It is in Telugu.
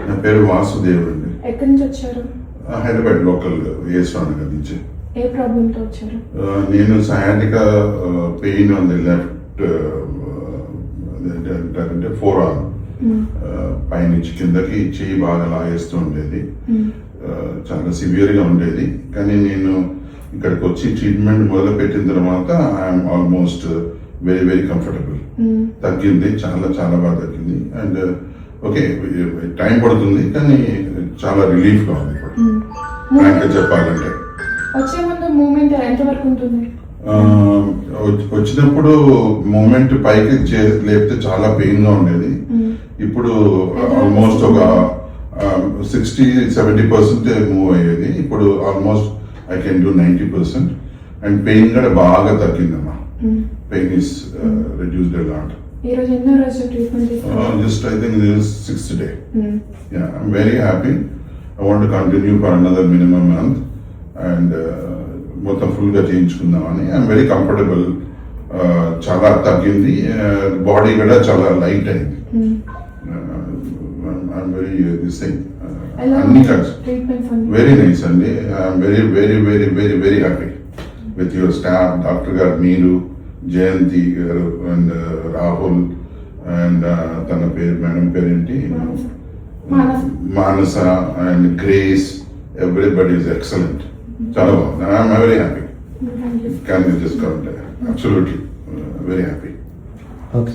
నా పేరు వాసుదేవ్ అండి. ఎక్కడి నుంచి వచ్చారు? హైదరాబాద్ లోకల్ ఏస్వామి నగర్ నుంచి. ఏ ప్రాబ్లంతో వచ్చారు? నేను సయాటిక పెయిన్ ఉంది లెఫ్ట్ అంటే ఫోర్ ఆర్మ్ పైనుంచి కిందకి చెయ్యి బాగా లాగేస్తూ ఉండేది. చాలా సివియర్గా ఉండేది. కానీ నేను ఇక్కడికి వచ్చి ట్రీట్మెంట్ మొదలు పెట్టిన తర్వాత I'm almost very very comfortable. తగ్గింది, చాలా చాలా బాగా తగ్గింది. అండ్ ఓకే, టైం పడుతుంది కానీ చాలా రిలీఫ్గా ఉంది ఇప్పుడు ఫ్రాంక్గా చెప్పాలంటే. వచ్చే ముందు మూమెంట్ ఎంతవరకు ఉంటుంది? వచ్చినప్పుడు మూమెంట్ పైకి లేపితే చాలా పెయిన్గా ఉండేది. ఇప్పుడు ఆల్మోస్ట్ ఒక 60-70% మూవ్ అయ్యేది. ఇప్పుడు almost I can do 90%. And pain కూడా బాగా తగ్గిందమ్మా. Pain is reduced a lot. ఈ రోజు ఎన్నో రోజు ట్రీట్మెంట్ తీసుకున్నారు? Just I think this is 6th day. Yeah, I'm very happy. I want to continue for another minimum month and మొత్తం ఫుల్గా చేయించుకుందామని. I'm very comfortable. చాలా తగ్గింది, బాడీ కూడా చాలా లైట్ అయింది. ఐఎమ్ వెరీ దిస్ థింగ్ అన్ని వెరీ నైస్ అండి. I'm very very very very very happy with your staff, doctor గారు, మీరు, జయంతి గారు అండ్ రాహుల్ అండ్ తన పేరు మేడం పేరేంటి, Manasa and Grace. Everybody is excellent. చాలా బాగుంది. I'm very happy. Can you just come? Absolutely very happy. Okay.